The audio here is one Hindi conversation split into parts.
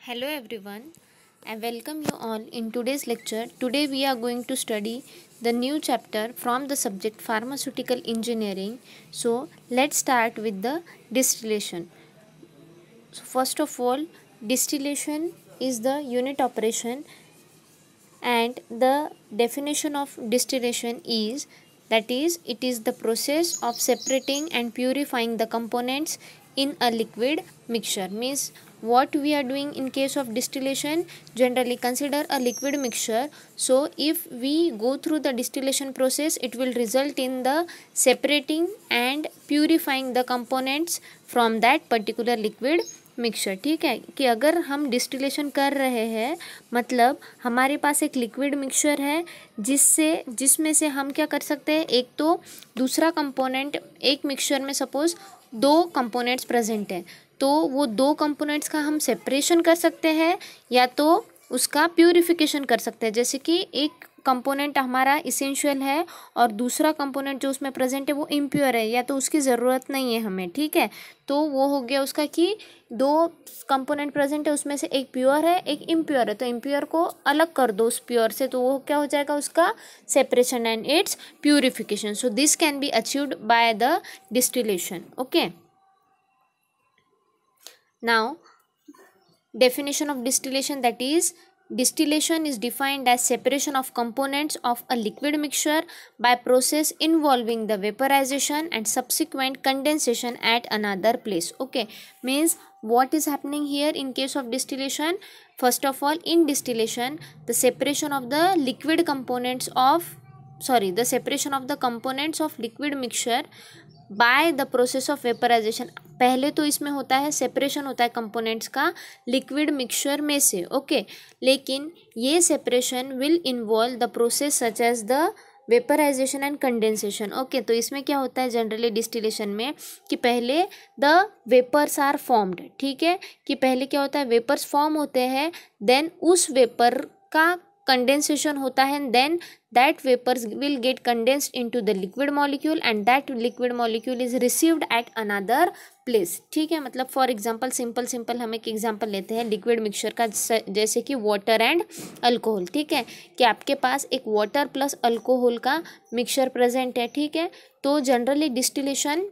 Hello everyone, I welcome you all in today's lecture. Today we are going to study the new chapter from the subject pharmaceutical engineering. So let's start with the distillation. So first of all, distillation is the unit operation, and the definition of distillation is it is the process of separating and purifying the components in a liquid mixture. Means what we are doing in case of distillation, generally consider a liquid mixture. So if we go through the distillation process, it will result in the separating and purifying the components from that particular liquid mixture. ठीक है कि अगर हम डिस्टिलेशन कर रहे हैं मतलब हमारे पास एक लिक्विड मिक्सचर है जिसमें से हम क्या कर सकते हैं, एक तो दूसरा कंपोनेंट, एक मिक्सचर में सपोज दो कंपोनेंट्स प्रेजेंट हैं तो वो दो कंपोनेंट्स का हम सेपरेशन कर सकते हैं या तो उसका प्यूरिफिकेशन कर सकते हैं. जैसे कि एक कंपोनेंट हमारा इसेंशियल है और दूसरा कंपोनेंट जो उसमें प्रेजेंट है वो इम्प्योर है या तो उसकी ज़रूरत नहीं है हमें. ठीक है, तो वो हो गया उसका कि दो कंपोनेंट प्रेजेंट है, उसमें से एक प्योर है एक इम्प्योर है, तो इम्प्योर को अलग कर दो उस प्योर से, तो वो क्या हो जाएगा उसका separation and it's purification. So this can be achieved by the distillation. Okay, now definition of distillation, that is distillation is defined as separation of components of a liquid mixture by process involving the vaporization and subsequent condensation at another place. Okay, means what is happening here in case of distillation? First of all, in distillation the separation of the liquid components of the separation of the components of liquid mixture by the process of vaporisation. पहले तो इसमें होता है सेपरेशन होता है कंपोनेंट्स का लिक्विड मिक्सचर में से. ओके, लेकिन ये separation will involve the process such as the vaporisation and condensation. Okay, तो इसमें क्या होता है जनरली डिस्टिलेशन में कि पहले द वेपर्स आर फॉर्म्ड. ठीक है, कि पहले क्या होता है वेपर्स फॉर्म होते हैं, देन उस वेपर का कंडेंसेशन होता है, then that vapors will get condensed into the liquid molecule and that liquid molecule is received at another place. ठीक है, मतलब फॉर एग्जांपल सिंपल हम एक एग्जांपल लेते हैं लिक्विड मिक्सचर का, जैसे कि वाटर एंड अल्कोहल. ठीक है, कि आपके पास एक वाटर प्लस अल्कोहल का मिक्सचर प्रेजेंट है. ठीक है, तो generally distillation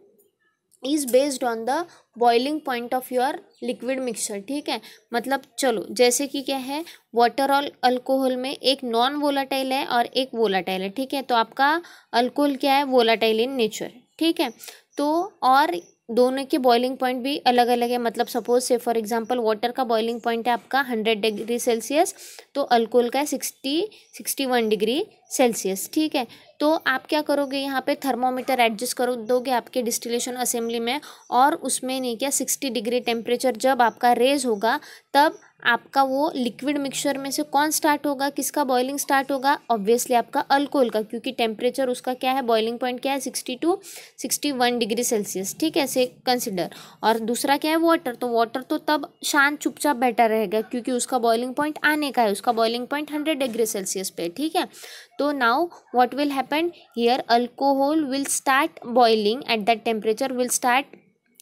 is based on the boiling point of your liquid mixture. ठीक है, मतलब चलो जैसे कि क्या है वाटर और अल्कोहल में एक नॉन वोलाटाइल है और एक वोलाटाइल है. ठीक है, तो आपका अल्कोहल क्या है वोलाटाइल इन नेचर. ठीक है, तो और दोनों के बॉइलिंग पॉइंट भी अलग अलग है. मतलब सपोज से फॉर एग्जांपल वाटर का बॉइलिंग पॉइंट है आपका 100 डिग्री सेल्सियस, तो अल्कोहल का है 61 डिग्री सेल्सियस. ठीक है, तो आप क्या करोगे यहाँ पे थर्मोमीटर एडजस्ट कर दोगे आपके डिस्टिलेशन असेंबली में और उसमें नहीं क्या 60 डिग्री टेम्परेचर जब आपका रेज होगा तब आपका वो लिक्विड मिक्सचर में से कौन स्टार्ट होगा, किसका बॉइलिंग स्टार्ट होगा, ऑब्वियसली आपका अल्कोहल का, क्योंकि टेम्परेचर उसका क्या है बॉइलिंग पॉइंट क्या है 60 to 61 डिग्री सेल्सियस. ठीक है, ऐसे कंसिडर. और दूसरा क्या है वाटर, तो वाटर तो तब शांत चुपचाप बैठा रहेगा क्योंकि उसका बॉइलिंग पॉइंट आने का है, उसका बॉइलिंग पॉइंट 100 डिग्री सेल्सियस पे. ठीक है, तो now what will happen here, alcohol will start boiling at that temperature, will start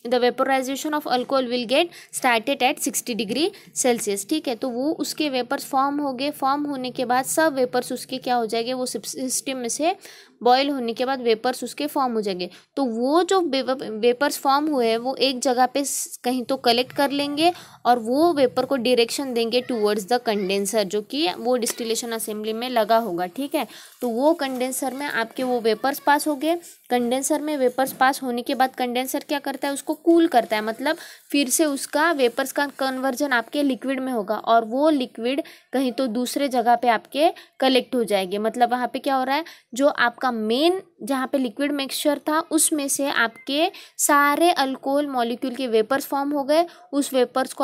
the vaporization of alcohol will get started at 60 degree Celsius. ठीक है, तो वो उसके वेपर्स फॉर्म हो गए, फॉर्म होने के बाद सब वेपर्स उसके क्या हो जाएंगे, वो सिस्टम में से बॉयल होने के बाद वेपर्स उसके फॉर्म हो जाएंगे. तो वो जो वेपर्स फॉर्म हुए हैं वो एक जगह पे कहीं तो कलेक्ट कर लेंगे और वो वेपर को डायरेक्शन देंगे टूवर्ड्स द कंडेंसर जो कि वो डिस्टिलेशन असेंबली में लगा होगा. ठीक है, तो वो कंडेंसर में आपके वो वेपर्स पास हो गए. कंडेंसर में वेपर्स पास होने के बाद कंडेंसर क्या करता है उसको कूल करता है, मतलब फिर से उसका वेपर्स का कन्वर्जन आपके लिक्विड में होगा और वो लिक्विड कहीं तो दूसरे जगह पे आपके कलेक्ट हो जाएंगे. मतलब वहाँ पे क्या हो रहा है, जो आपका मेन जहाँ पे लिक्विड मिक्सचर था उसमें से आपके सारे अल्कोहल मॉलिक्यूल के वेपर्स फॉर्म हो गए. उस वेपर्स को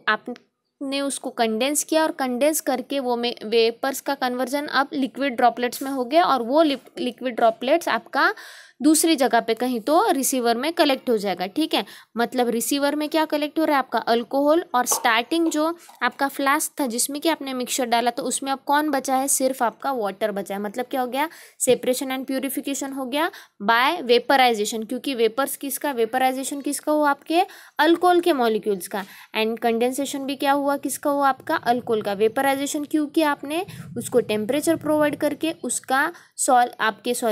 आपने उसको कंडेंस किया और कंडेंस करके वो वेपर्स का कन्वर्जन अब लिक्विड ड्रॉपलेट्स में हो गया और वो लिक्विड ड्रॉपलेट्स आपका दूसरी जगह पे कहीं तो रिसीवर में कलेक्ट हो जाएगा, ठीक है। मतलब रिसीवर में क्या कलेक्ट हो रहा है आपका अल्कोहल, और स्टार्टिंग जो आपका फ्लास्क था जिसमें कि आपने मिक्सचर डाला तो उसमें अब कौन बचा है, सिर्फ आपका वाटर बचा है। मतलब क्या हो गया, सेपरेशन एंड प्यूरिफिकेशन हो गया बाय वेपराइजेशन, क्योंकि वेपर्स किसका, वेपराइजेशन किसका हुआ, आपके अल्कोहल के मॉलिक्यूल्स का, एंड कंडेंसेशन भी क्या हुआ, किसका हुआ, आपका अल्कोहल का। वेपराइजेशन क्योंकि आपने उसको टेम्परेचर प्रोवाइड करके उसका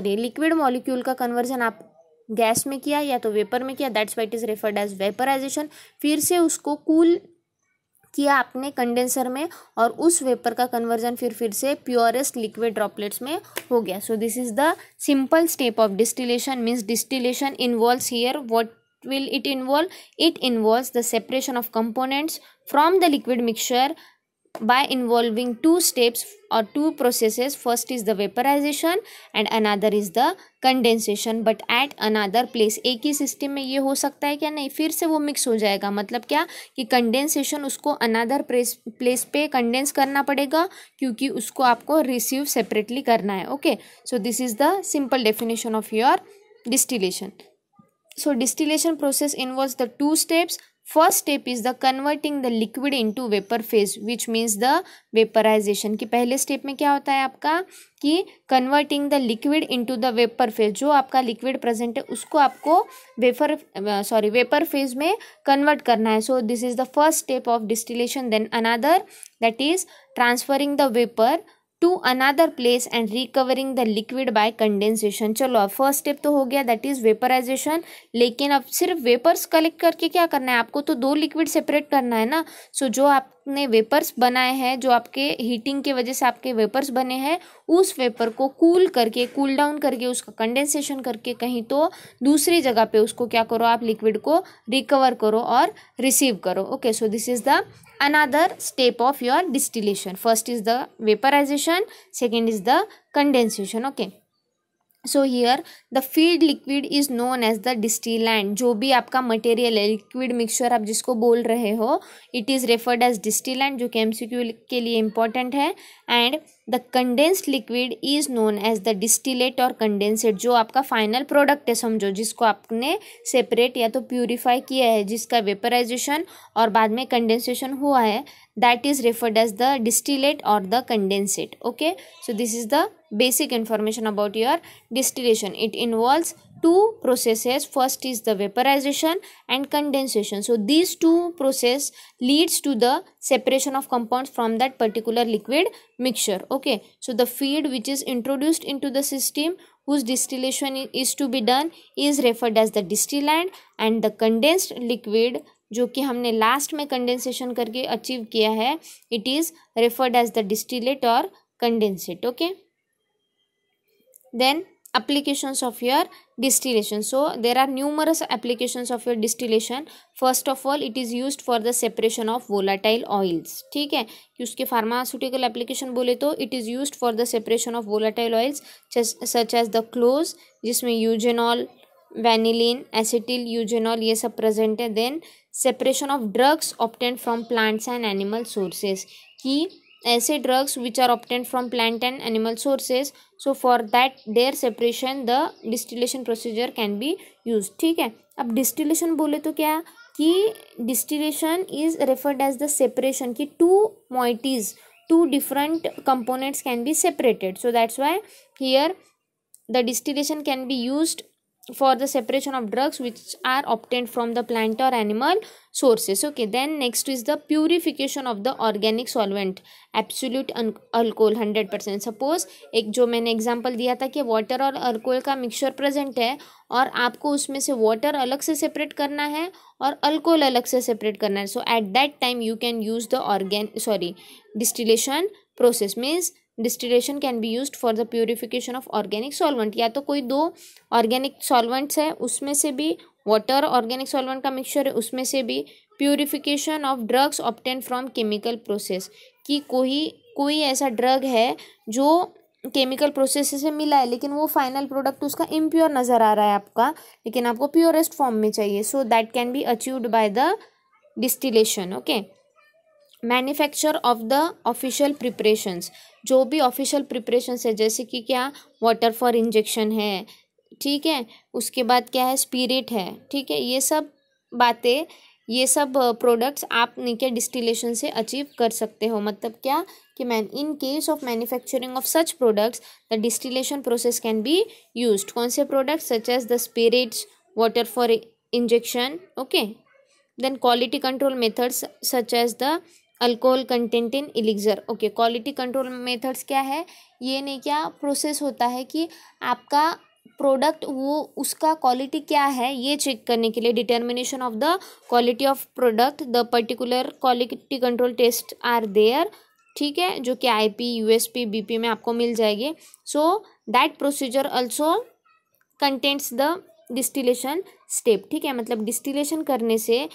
लिक्विड मॉलिक्यूल का कन्वर्जन आप गैस में किया या तो वेपर में किया, that's why it is referred as vaporisation. फिर से उसको कूल किया आपने कंडेंसर में, और उस वेपर का कन्वर्जन फिर से प्योरेस्ट लिक्विड ड्रॉपलेट्स में हो गया। सो this is the simple step of distillation. Means distillation involves here what will it involve? It involves the separation of components from the liquid mixture by involving two steps or two processes. First is the vaporization and another is the condensation, but at another place. एक ही सिस्टम में ये हो सकता है क्या, नहीं, फिर से वो मिक्स हो जाएगा। मतलब क्या कि कंडेंसेशन उसको अनदर प्लेस पे कंडेंस करना पड़ेगा, क्योंकि उसको आपको रिसीव सेपरेटली करना है। Okay, so this is the simple definition of your distillation. So distillation process involves the two steps. First step is the converting the liquid into vapor phase, which means the vaporization. कि पहले स्टेप में क्या होता है आपका कि converting the liquid into the vapor phase. जो आपका liquid present है उसको आपको vapor phase में convert करना है. So this is the first step of distillation. Then another, that is transferring the vapor to another place and recovering the liquid by condensation. चलो अब फर्स्ट स्टेप तो हो गया, दैट इज वेपराइजेशन। लेकिन अब सिर्फ वेपर्स कलेक्ट करके क्या करना है आपको, तो दो लिक्विड सेपरेट करना है ना। सो जो आपने वेपर्स बनाए हैं, जो आपके हीटिंग की वजह से आपके वेपर्स बने हैं, उस वेपर को कूल करके, कूल डाउन करके, उसका कंडेंसेशन करके कहीं तो दूसरी जगह पे उसको क्या करो, आप लिक्विड को रिकवर करो और रिसीव करो। Okay, so this is the another step of your distillation. First is the vaporization, second is the condensation. Okay, so here the feed liquid is known as the distillant. जो भी आपका मटेरियल है, लिक्विड मिक्सचर आप जिसको बोल रहे हो, it is referred as distillant, जो कि एमसीक्यू के लिए इंपॉर्टेंट है। And the condensed liquid is known as the distillate और कंडेंसेट, जो आपका फाइनल प्रोडक्ट है समझो, जिसको आपने सेपरेट या तो प्यूरिफाई किया है, जिसका वेपराइजेशन और बाद में कंडेंसेशन हुआ है, that is referred as the distillate or the condensate. Okay, so this is the basic information about your distillation. It involves two processes. First is the vaporization and condensation. So these two process leads to the separation of compounds from that particular liquid mixture. Okay, so the feed which is introduced into the system whose distillation is to be done is referred as the distillant, and the condensed liquid जो कि हमने लास्ट में कंडेंसेशन करके अचीव किया है, it is referred as the distillate और condensate. Okay, then applications of your distillation. So there are numerous applications of your distillation. First of all, it is used for the separation of volatile oils. ठीक है, कि उसके फार्मास्यूटिकल एप्लीकेशन बोले तो it is used for the separation of volatile oils such as the cloves, जिसमें यूजेनॉल, वैनिलीन, एसिटिल यूजेनॉल ये सब प्रेजेंट है. Then separation of drugs obtained from plants and animal sources, कि ऐसे drugs which are obtained from plant and animal sources, so for that their separation the distillation procedure can be use. ठीक है, अब डिस्टिलेशन बोले तो क्या कि distillation is referred as the separation, कि to moieties, two different components can be separated. So that's why here the distillation can be used for the separation of drugs which are obtained from the plant or animal sources. Okay, then next is the purification of the organic solvent, absolute alcohol 100%. Suppose एक जो मैंने एग्जांपल दिया था कि वाटर और अल्कोहल का मिक्सचर प्रेजेंट है और आपको उसमें से वाटर अलग से सेपरेट करना है और अल्कोहल अलग से सेपरेट करना है. So at that time you can use the distillation process. Means distillation can be used for the purification of organic solvent. या तो कोई दो ऑर्गेनिक सॉल्वेंट्स है उसमें से भी, वाटर ऑर्गेनिक सॉल्वेंट का मिक्सचर है उसमें से भी, purification of drugs obtain from chemical process, कि कोई ऐसा ड्रग है जो केमिकल प्रोसेस से मिला है लेकिन वो फाइनल प्रोडक्ट उसका इम्प्योर नज़र आ रहा है आपका, लेकिन आपको प्योरेस्ट फॉर्म में चाहिए. So that can be achieved by the distillation. Okay, manufacture of the official preparations, जो भी ऑफिशियल प्रिपरेशंस है, जैसे कि क्या वाटर फॉर इंजेक्शन है, ठीक है, उसके बाद क्या है, स्पिरिट है, ठीक है। ये सब बातें, ये सब प्रोडक्ट्स आप नीचे डिस्टिलेशन से अचीव कर सकते हो। मतलब क्या कि in case of manufacturing of such products the distillation process can be used. कौन से products? Such as the spirits, water for injection, okay. Then quality control methods such as the alcohol content in elixir, okay. Quality control methods क्या है? ये नहीं, क्या प्रोसेस होता है कि आपका प्रोडक्ट वो उसका क्वालिटी क्या है ये चेक करने के लिए, determination of the quality of product, the particular quality control test are there, ठीक है, जो कि IP, USP, BP में आपको मिल जाएगी। So that procedure also contents the distillation step, ठीक है। मतलब डिस्टिलेशन करने से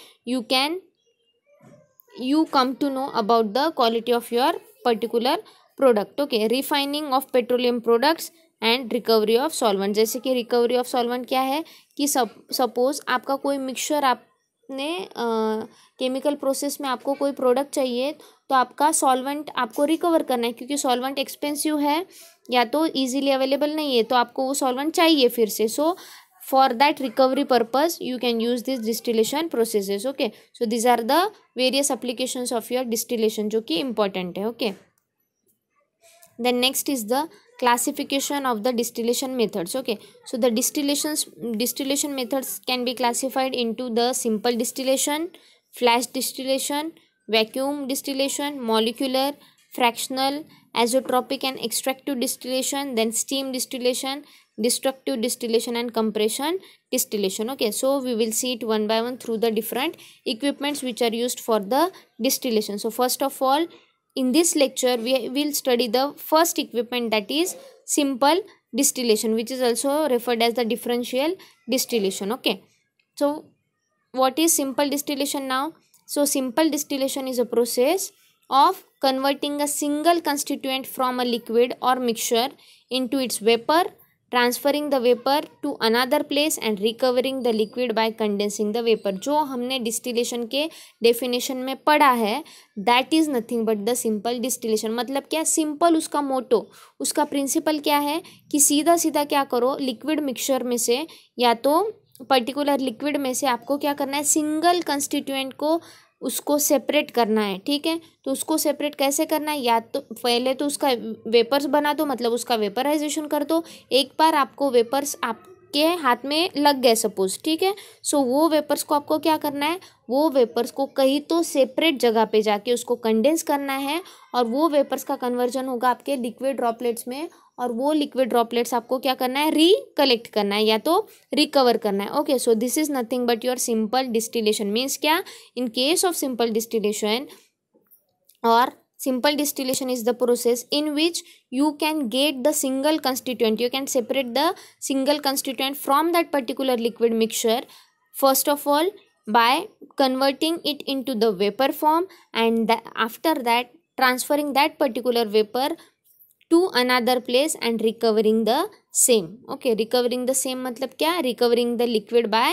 you come to know about the quality of your particular product, okay। refining of petroleum products and recovery of solvent, जैसे कि recovery of solvent क्या है कि सपोज आपका कोई मिक्सचर आपने केमिकल प्रोसेस में आपको कोई प्रोडक्ट चाहिए, तो आपका सॉल्वेंट आपको रिकवर करना है, क्योंकि सॉल्वेंट एक्सपेंसिव है या तो इजीली अवेलेबल नहीं है, तो आपको वो सॉल्वेंट चाहिए फिर से। सो for that recovery purpose you can use these distillation processes, okay। so these are the various applications of your distillation जो कि important है, okay। then next is the classification of the distillation methods, okay। so the distillation methods can be classified into the simple distillation, flash distillation, vacuum distillation, molecular, fractional, azeotropic and extractive distillation, then steam distillation, destructive distillation and compression distillation, okay। so we will see it one by one through the different equipments which are used for the distillation। so first of all, in this lecture we will study the first equipment, that is simple distillation, which is also referred as the differential distillation, okay। so what is simple distillation now? so simple distillation is a process of converting a single constituent from a liquid or mixture into its vapor, transferring the vapour to another place and recovering the liquid by condensing the vapour. जो हमने डिस्टिलेशन के डेफिनेशन में पढ़ा है, that is nothing but the simple distillation. मतलब क्या? सिंपल उसका मोटो, उसका प्रिंसिपल क्या है कि सीधा सीधा क्या करो, लिक्विड मिक्सचर में से या तो पर्टिकुलर लिक्विड में से आपको क्या करना है, सिंगल कंस्टिट्यूएंट को उसको सेपरेट करना है, ठीक है। तो उसको सेपरेट कैसे करना है, या तो पहले तो उसका वेपर्स बना दो, मतलब उसका वेपराइजेशन कर दो। एक बार आपको वेपर्स आपके हाथ में लग गए सपोज, ठीक है, सो वो वेपर्स को आपको क्या करना है, वो वेपर्स को कहीं तो सेपरेट जगह पे जाके उसको कंडेंस करना है, और वो वेपर्स का कन्वर्जन होगा आपके लिक्विड ड्रॉपलेट्स में, और वो लिक्विड ड्रॉपलेट्स आपको क्या करना है, रिकलेक्ट करना है या तो रिकवर करना है, okay. So this is nothing but your simple distillation. Means क्या, in case of simple distillation और simple distillation is the process in which you can get the single constituent, you can separate the single constituent from that particular liquid mixture, first of all by converting it into the vapor form, and after that transferring that particular vapor to another place and recovering the same, okay। recovering the same मतलब क्या, recovering the liquid by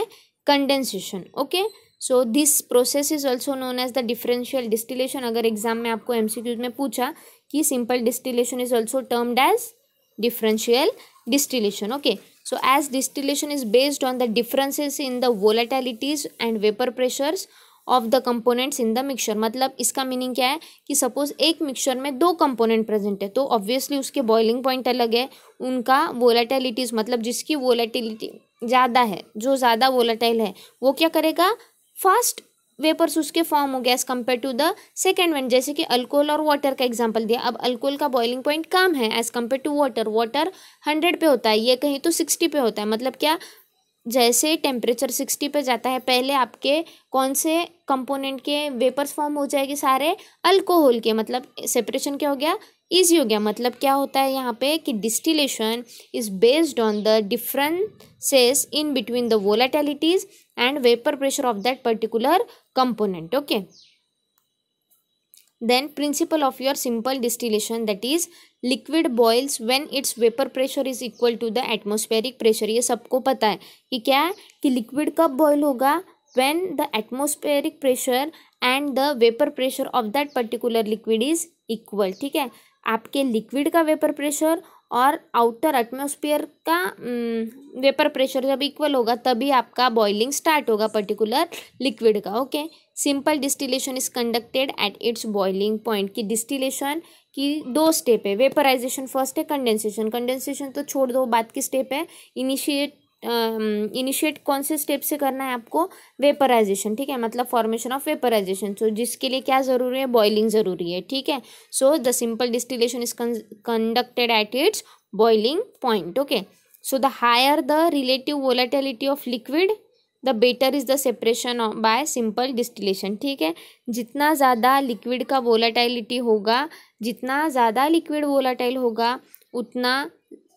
condensation, okay। So this process is also known as the differential distillation. अगर एग्जाम में आपको MCQs में पूछा कि simple distillation is also termed as differential distillation, okay. So as distillation is based on the differences in the volatilities and vapour pressures of the components in the mixture. मतलब इसका मीनिंग क्या है कि सपोज एक मिक्सचर में दो कंपोनेंट प्रेजेंट है, तो ऑब्वियसली उसके बॉइलिंग पॉइंट अलग है, उनका वोलेटिलिटीज मतलब जिसकी वोलेटिलिटी ज़्यादा है, जो ज़्यादा वोलेटाइल है, वो क्या करेगा, फास्ट वेपर्स उसके फॉर्म हो गया as compare to the second one. जैसे कि अल्कोहल और वाटर का एग्जांपल दिया। अब अल्कोहल का बॉइलिंग पॉइंट कम है as compare to water, water 100 पे होता है, ये कहीं तो 60 पे होता है। मतलब क्या, जैसे टेम्परेचर 60 पे जाता है, पहले आपके कौन से कंपोनेंट के वेपर्स फॉर्म हो जाएंगे, सारे अल्कोहल के, मतलब सेपरेशन क्या हो गया, ईजी हो गया। मतलब क्या होता है यहाँ पे कि distillation is based on the differences in between the volatilities and vapor pressure of that particular component, okay। then principle of your simple distillation, that is liquid boils when its vapor pressure is equal to the atmospheric pressure। ये सबको पता है कि क्या है कि लिक्विड कब बॉयल होगा, when the atmospheric pressure and the vapor pressure of that particular liquid is equal, ठीक है। आपके लिक्विड का वेपर प्रेशर और आउटर एटमॉस्फेयर का वेपर प्रेशर जब इक्वल होगा तभी आपका बॉइलिंग स्टार्ट होगा पर्टिकुलर लिक्विड का। Okay, simple distillation is conducted at its boiling point. की डिस्टिलेशन की 2 स्टेप है, वेपराइजेशन फर्स्ट है, कंडेंसेशन। कंडेंसेशन तो छोड़ दो, बाद की स्टेप है इनिशिएट कौन से स्टेप से करना है आपको, वेपराइजेशन, ठीक है, मतलब फॉर्मेशन ऑफ वेपराइजेशन। सो जिसके लिए क्या जरूरी है, बॉइलिंग जरूरी है, ठीक है। So the simple distillation is conducted at its boiling point. Okay, so the higher the relative volatility of liquid the better is the separation by simple distillation, ठीक है। जितना ज़्यादा लिक्विड का वोलेटिलिटी होगा, जितना ज़्यादा लिक्विड वोलेटाइल होगा उतना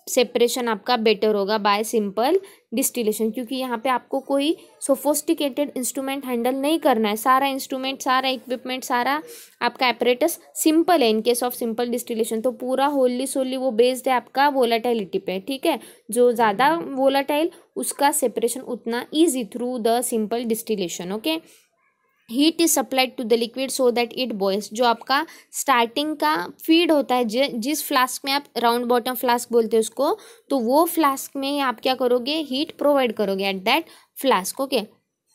सेपरेशन आपका बेटर होगा बाय सिंपल डिस्टिलेशन, क्योंकि यहाँ पे आपको कोई सोफोस्टिकेटेड इंस्ट्रूमेंट हैंडल नहीं करना है। सारा इंस्ट्रूमेंट, सारा इक्विपमेंट, सारा आपका एपरेटस सिंपल है इन केस ऑफ सिंपल डिस्टिलेशन। तो पूरा होली सोली वो बेस्ड है आपका वोलेटिलिटी पे, ठीक है। जो ज़्यादा वोलेटाइल उसका सेपरेशन उतना easy through the simple distillation. Okay, heat is supplied to the liquid so that it boils. जो आपका स्टार्टिंग का फीड होता है, जिस फ्लास्क में आप राउंड बॉटम फ्लास्क बोलते हैं उसको, तो वो फ्लास्क में आप क्या करोगे, हीट प्रोवाइड करोगे at that flask. Okay,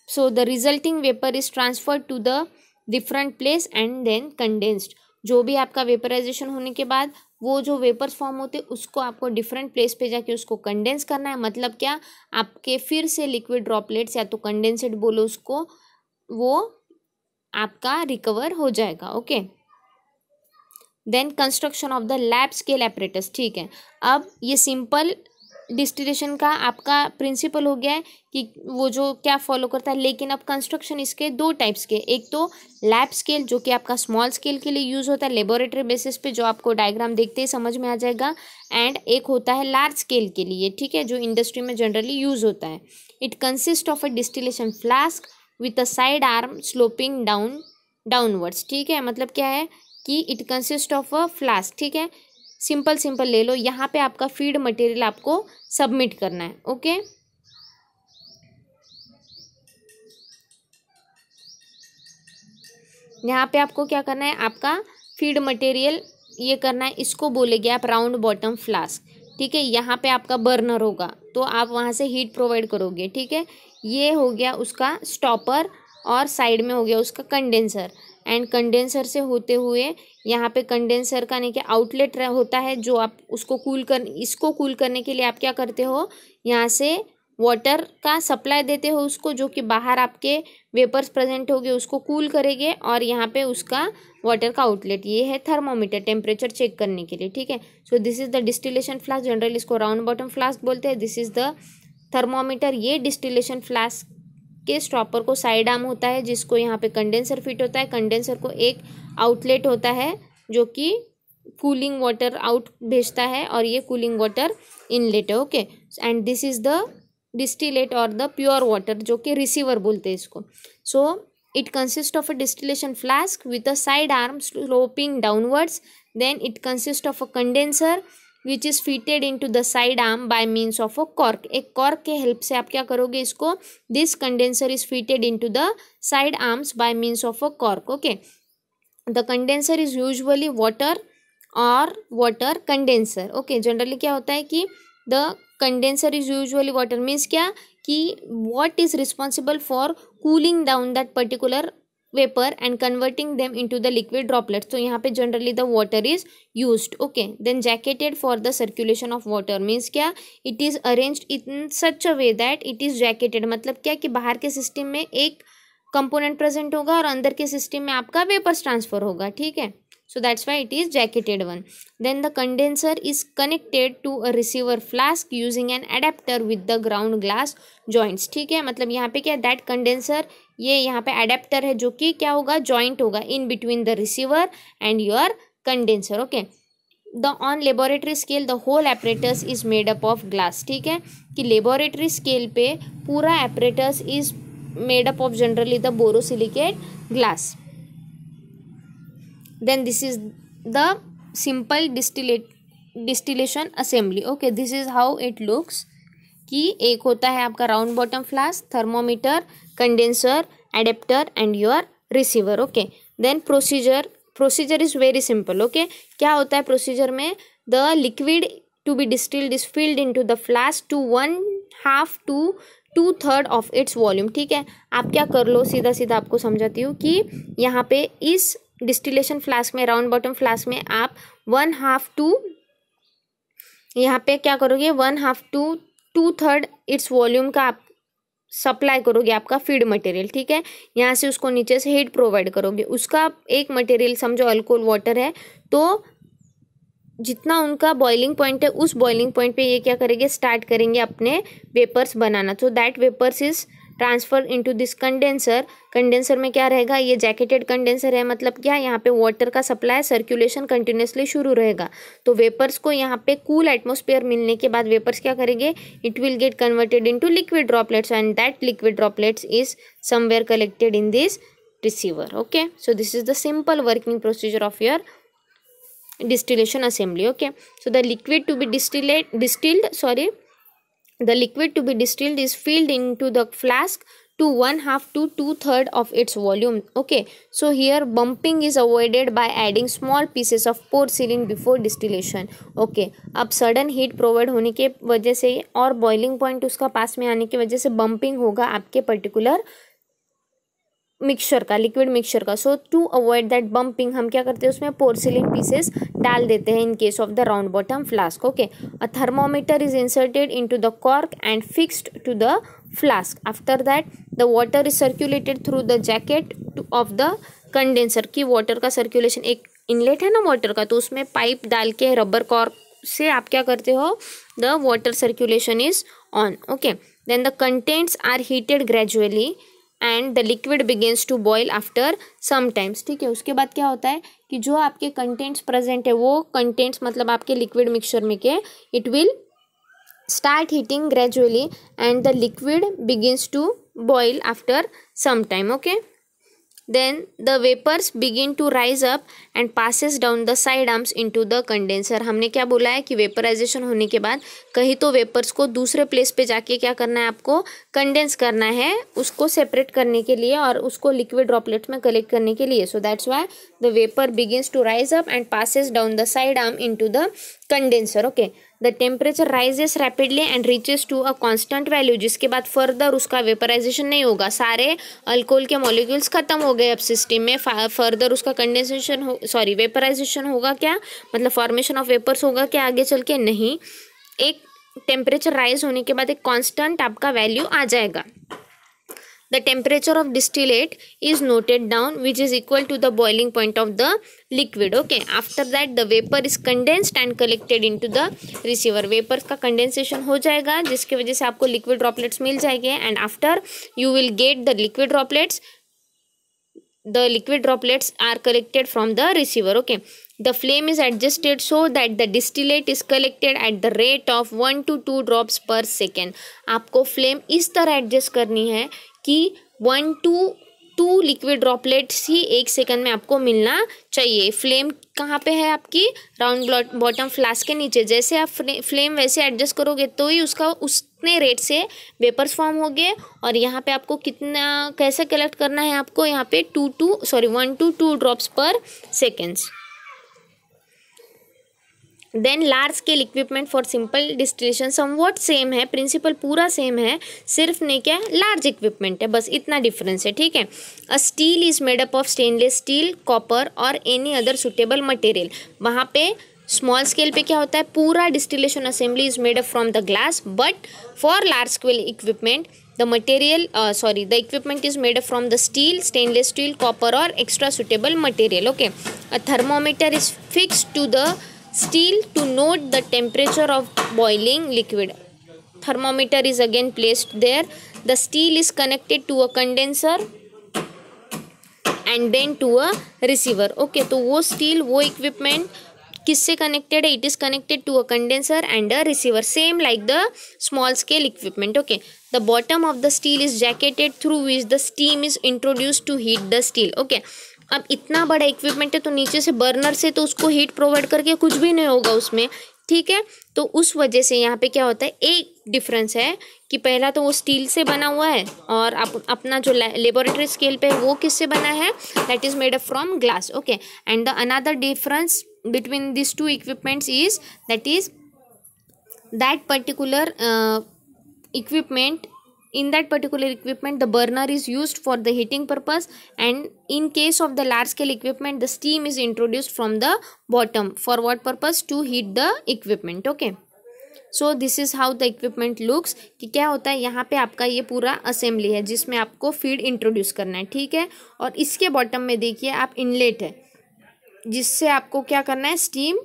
so the resulting vapour is transferred to the different place and then condensed. जो भी आपका वेपराइजेशन होने के बाद वो जो वेपर्स फॉर्म होते हैं उसको आपको डिफरेंट प्लेस पे जाके उसको कंडेंस करना है। मतलब क्या, आपके फिर से लिक्विड ड्रॉपलेट्स या तो कंडेंसेड बोलो उसको, वो आपका रिकवर हो जाएगा। Okay, then construction of the lab scale apparatus, ठीक है। अब ये सिंपल डिस्टिलेशन का आपका प्रिंसिपल हो गया है कि वो जो क्या फॉलो करता है, लेकिन अब कंस्ट्रक्शन इसके 2 टाइप्स के, एक तो लैब स्केल जो कि आपका स्मॉल स्केल के लिए यूज़ होता है लेबोरेटरी बेसिस पे, जो आपको डायग्राम देखते ही समझ में आ जाएगा, एंड एक होता है लार्ज स्केल के लिए, ठीक है, जो इंडस्ट्री में जनरली यूज़ होता है। It consist of a distillation flask with a side arm sloping downwards, ठीक है। मतलब क्या है कि it consist of a flask, ठीक है। सिंपल ले लो, यहाँ पे आपका फीड मटेरियल आपको सबमिट करना है। ओके, यहाँ पे आपको क्या करना है, आपका फीड मटेरियल ये करना है, इसको बोलेंगे आप राउंड बॉटम फ्लास्क, ठीक है। यहाँ पे आपका बर्नर होगा तो आप वहाँ से हीट प्रोवाइड करोगे, ठीक है। ये हो गया उसका स्टॉपर और साइड में हो गया उसका कंडेंसर, एंड कंडेंसर से होते हुए यहाँ पे कंडेंसर का नहीं क्या आउटलेट होता है, जो आप उसको इसको कूल करने के लिए आप क्या करते हो, यहाँ से वाटर का सप्लाई देते हो उसको, जो कि बाहर आपके वेपर्स प्रेजेंट होंगे उसको कूल करेंगे, और यहाँ पे उसका वाटर का आउटलेट, ये है थर्मोमीटर, टेम्परेचर चेक करने के लिए, ठीक है। सो this is the distillation flask, generally इसको राउंड बॉटम फ्लास्क बोलते हैं। This is the thermometer. ये डिस्टिलेशन फ्लास्क के स्टॉपर को साइड आर्म होता है, जिसको यहाँ पे कंडेंसर फिट होता है। कंडेंसर को एक आउटलेट होता है जो कि कूलिंग वाटर आउट भेजता है, और ये कूलिंग वाटर इनलेट है। Okay, and this is the distillate और द प्योर वाटर, जो कि रिसीवर बोलते हैं इसको। So it consist of a distillation flask with a side arm sloping downwards, then it consist of a condenser which is fitted in to the side arm by means of a cork. एक कॉर्क के हेल्प से आप क्या करोगे इसको, this condenser is fitted in to the side arms by means of a cork. Okay, the condenser is usually water और वाटर कंडेंसर। ओके, जनरली क्या होता है कि the condenser is usually water, means क्या कि what is responsible for cooling down that particular vapor and converting them into the liquid droplets. So यहाँ पे generally the water is used. Okay, then jacketed for the circulation of water means क्या, it is arranged in such a way that it is jacketed, मतलब क्या कि बाहर के सिस्टम में एक कंपोनेंट प्रेजेंट होगा और अंदर के सिस्टम में आपका वेपर्स ट्रांसफर होगा, ठीक है। So that's why it is jacketed one. Then the condenser is connected to a receiver flask using an adapter with the ground glass joints, ठीक है। मतलब यहाँ पे क्या, that condenser, ये यहाँ पे adapter है जो कि क्या होगा, joint होगा in between the receiver and your condenser. Okay, the on laboratory scale the whole apparatus is made up of glass, ठीक है, कि laboratory scale पे पूरा apparatus is made up of generally the borosilicate glass. Then this is the simple distillation assembly. Okay, this is how it looks, कि एक होता है आपका round bottom flask, thermometer, condenser, adapter and your receiver. Okay, then procedure is very simple. Okay, क्या होता है प्रोसीजर में, the liquid to be distilled is filled into the flask to 1/2 to 2/3 of its volume. ठीक है, आप क्या कर लो, सीधा सीधा आपको समझाती हूँ कि यहाँ पे इस डिस्टिलेशन फ्लास्क में, राउंड बॉटम फ्लास्क में आप 1/2 टू, यहाँ पे क्या करोगे 1/2 to 2/3 इट्स वॉल्यूम का आप सप्लाई करोगे आपका फीड मटेरियल. ठीक है, यहाँ से उसको नीचे से हीट प्रोवाइड करोगे. उसका एक मटेरियल समझो अल्कोहल वाटर है, तो जितना उनका बॉइलिंग पॉइंट है उस बॉइलिंग पॉइंट पे ये क्या करेंगे, स्टार्ट करेंगे अपने वेपर्स बनाना. तो that vapours is transfer into this condenser. Condenser में क्या रहेगा, ये जैकेटेड कंडेंसर है, मतलब क्या, यहाँ पे वाटर का सप्लाई सर्कुलेशन कंटिन्यूसली शुरू रहेगा. तो वेपर्स को यहाँ पे कूल एटमॉस्फेयर मिलने के बाद वेपर्स क्या करेंगे, it will get converted into liquid droplets and that liquid droplets is somewhere collected in this receiver. Okay, so this is the simple working procedure of your distillation assembly. Okay, so the liquid to be distilled is filled into the flask to 1/2 to 2/3 of its volume. Okay, so here bumping is avoided by adding small pieces of porcelain before distillation. Okay, अब सडन हीट प्रोवाइड होने के वजह से और बॉइलिंग पॉइंट उसका पास में आने की वजह से बम्पिंग होगा आपके पर्टिकुलर मिक्सचर का, लिक्विड मिक्सचर का. सो टू अवॉइड दैट बम्पिंग हम क्या करते हैं, उसमें पोर्सिलिन पीसेस डाल देते हैं in case of the round bottom flask. Okay, a thermometer is inserted into the cork and fixed to the flask. After that the water is circulated through the jacket of the condenser. की वाटर का सर्कुलेशन, एक इनलेट है ना वाटर का, तो उसमें पाइप डाल के रबर कॉर्क से आप क्या करते हो, the water circulation is on. Okay, then the contents are heated gradually and the liquid begins to boil after some times. ठीक है, उसके बाद क्या होता है कि जो आपके कंटेंट्स प्रेजेंट है, वो कंटेंट्स मतलब आपके लिक्विड मिक्सचर में के, it will start heating gradually and the liquid begins to boil after some time. Okay, then the vapors begin to rise up and passes down the side arms into the condenser. हमने क्या बोला है कि वेपराइजेशन होने के बाद कहीं तो वेपर्स को दूसरे प्लेस पे जाके क्या करना है, आपको कंडेंस करना है, उसको सेपरेट करने के लिए और उसको लिक्विड ड्रॉपलेट्स में कलेक्ट करने के लिए. So that's why the vapour begins to rise up and passes down the side arm into the condenser. Okay, the temperature rises rapidly and reaches to a constant value. जिसके बाद फर्दर उसका वेपराइजेशन नहीं होगा, सारे अल्कोहल के मॉलिक्यूल्स खत्म हो गए अब सिस्टम में. फर्दर उसका कंडेंसेशन वेपराइजेशन होगा क्या, मतलब फॉर्मेशन ऑफ वेपर्स होगा क्या आगे चल के, नहीं. एक टेम्परेचर राइज होने के बाद एक कांस्टेंट आपका वैल्यू आ जाएगा. The temperature of distillate is noted down, which is equal to the boiling point of the liquid. Okay, after that the vapor is condensed and collected into the receiver. Vapors का condensation हो जाएगा जिसकी वजह से आपको liquid droplets मिल जाएंगे and after you will get the liquid droplets. The liquid droplets are collected from the receiver. Okay, the flame is adjusted so that the distillate is collected at the rate of 1 to 2 drops per second. आपको फ्लेम इस तरह एडजस्ट करनी है कि 1 to 2 लिक्विड ड्रॉपलेट्स ही एक सेकंड में आपको मिलना चाहिए. फ्लेम कहाँ पे है आपकी, राउंड बॉटम फ्लास्क के नीचे. जैसे आप फ्लेम वैसे एडजस्ट करोगे तो ही उसका उतने रेट से वेपर्स फॉर्म हो गए. और यहाँ पे आपको कितना कैसे कलेक्ट करना है, आपको यहाँ पे 1 to 2 drops per seconds. Then large scale equipment for simple distillation somewhat same है, प्रिंसिपल पूरा सेम है, सिर्फ नहीं क्या लार्ज इक्विपमेंट है, बस इतना डिफरेंस है. ठीक है, a steel is made up of stainless steel, copper और एनी अदर सुटेबल मटेरियल. वहाँ पे स्मॉल स्केल पे क्या होता है, पूरा distillation assembly is made up from the glass, but for large scale equipment the equipment is made up from the steel, stainless steel, copper or extra suitable material. Okay, a thermometer is fixed to the steel to note the temperature of boiling liquid. Thermometer is again placed there. The steel is connected to a condenser and then to a receiver. Okay, तो वो steel, वो equipment किससे कनेक्टेड है, it is connected to a condenser and a receiver, same like the small scale equipment. Okay, the bottom of the steel is jacketed through which the steam is introduced to heat the steel. Okay, अब इतना बड़ा इक्विपमेंट है तो नीचे से बर्नर से तो उसको हीट प्रोवाइड करके कुछ भी नहीं होगा उसमें. ठीक है, तो उस वजह से यहाँ पे क्या होता है, एक डिफरेंस है कि पहला तो वो स्टील से बना हुआ है और अपना जो लेबोरेटरी स्केल पे वो किससे बना है, that is made up from glass. Okay, and the another difference between these two equipments is that is that particular equipment, in that particular equipment the burner is used for the heating purpose, and in case of the large scale equipment the steam is introduced from the bottom. For what purpose? To heat the equipment. Okay, so this is how the equipment looks, कि क्या होता है यहाँ पे आपका ये पूरा असेंबली है जिसमें आपको फीड इंट्रोड्यूस करना है, ठीक है। और इसके बॉटम में देखिए आप इनलेट है जिससे आपको क्या करना है, स्टीम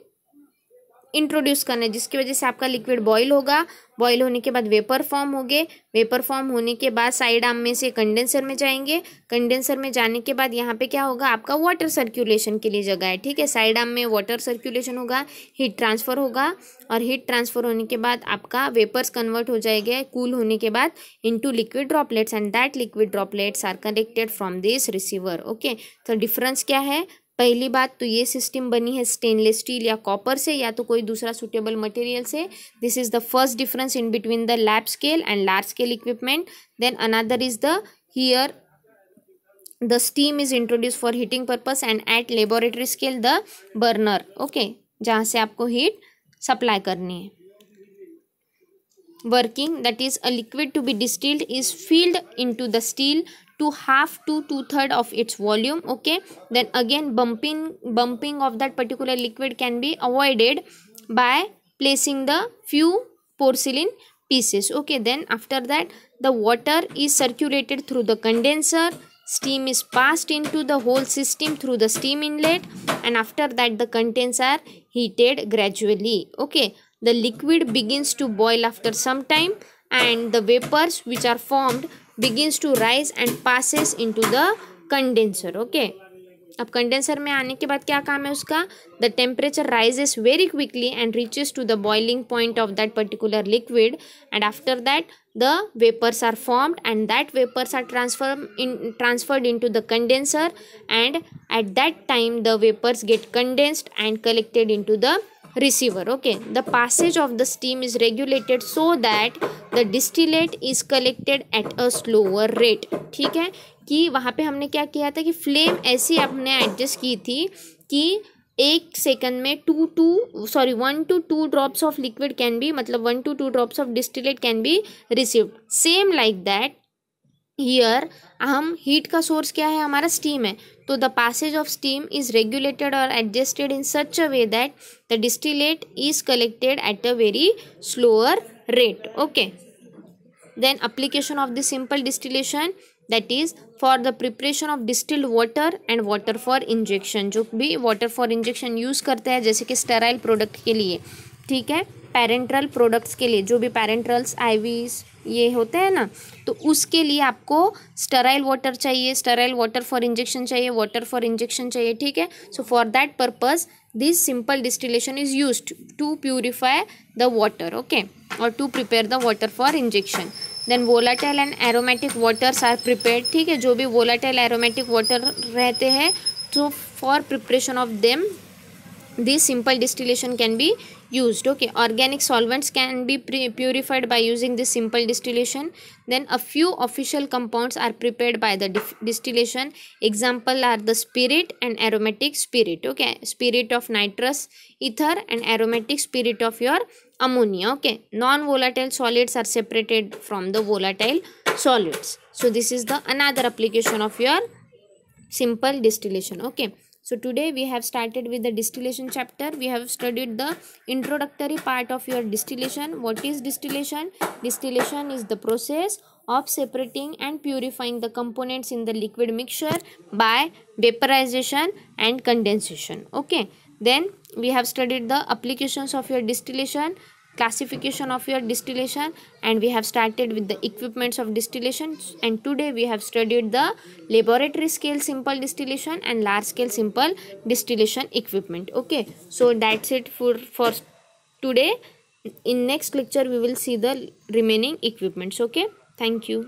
इंट्रोड्यूस करना है, जिसकी वजह से आपका लिक्विड बॉईल होगा। बॉईल होने के बाद वेपर फॉर्म होंगे, वेपर फॉर्म होने के बाद साइड आर्म में से कंडेंसर में जाएंगे, कंडेंसर में जाने के बाद यहाँ पे क्या होगा, आपका वाटर सर्कुलेशन के लिए जगह है, ठीक है। साइड आर्म में वाटर सर्कुलेशन होगा, हीट ट्रांसफ़र होगा, और हीट ट्रांसफ़र होने के बाद आपका वेपर्स कन्वर्ट हो जाएगा कूल होने के बाद into liquid droplets, and that liquid droplets are collected from this receiver. Okay, तो डिफरेंस क्या है? पहली बात तो ये सिस्टम बनी है स्टेनलेस स्टील या कॉपर से, या तो कोई दूसरा सुटेबल मटेरियल से। This is the first difference in between the lab scale and large scale equipment. Then another is the here the steam is introduced for heating purpose, and at laboratory scale the burner, okay, जहाँ से आपको हीट सप्लाई करनी है। Working, that is a liquid to be distilled is filled into the steel to half to two-third of its volume. Okay, then again bumping of that particular liquid can be avoided by placing the few porcelain pieces. Okay, then after that the water is circulated through the condenser, steam is passed into the whole system through the steam inlet, and after that the contents are heated gradually. Okay, the liquid begins to boil after some time, and the vapors which are formed begins to rise and passes into the condenser. Okay, अब कंडेंसर में आने के बाद क्या काम है उसका, the temperature rises very quickly and reaches to the boiling point of that particular liquid, and after that the vapors are formed, and that vapors are transferred into the condenser, and at that time the vapors get condensed and collected into the receiver. Okay, the passage of the steam is regulated so that the distillate is collected at a slower rate. ठीक है, कि वहाँ पे हमने क्या किया था कि फ्लेम ऐसी आपने एडजस्ट की थी कि 1 सेकंड में 1 to 2 drops of liquid can be, मतलब 1 to 2 drops of distillate can be received. Same like that here हम हीट का सोर्स क्या है, हमारा स्टीम है, तो the passage of steam is regulated और adjusted in such a way that the distillate is collected at a very slower rate. Okay, then application of the simple distillation, that is for the preparation of distilled water and water for injection. जो भी water for injection यूज़ करते हैं जैसे कि स्टेराइल प्रोडक्ट के लिए, ठीक है, पैरेंट्रल प्रोडक्ट्स के लिए, जो भी पैरेंट्रल्स आईवीज ये होते हैं ना, तो उसके लिए आपको स्टेराइल वाटर चाहिए, स्टेराइल वाटर फॉर इंजेक्शन चाहिए, वाटर फॉर इंजेक्शन चाहिए, ठीक है। So for that purpose this simple distillation is used to purify the water, okay, और to prepare the water for injection. Then volatile and aromatic waters are prepared, ठीक है, जो भी वोलाटाइल एरोमेटिक वाटर रहते हैं, तो for preparation of them this simple distillation can be used. Okay, organic solvents can be purified by using this simple distillation. Then a few official compounds are prepared by the distillation. Example are the spirit and aromatic spirit. Okay, spirit of nitrous ether and aromatic spirit of your ammonia. Okay, non-volatile solids are separated from the volatile solids. So this is the another application of your simple distillation. Okay, so today we have started with the distillation chapter. We have studied the introductory part of your distillation. What is distillation? Distillation is the process of separating and purifying the components in the liquid mixture by vaporization and condensation. Okay, then we have studied the applications of your distillation, classification of your distillation, and we have started with the equipments of distillation. And today we have studied the laboratory scale simple distillation and large scale simple distillation equipment. Okay, so that's it for today. In next lecture we will see the remaining equipments. Okay, thank you.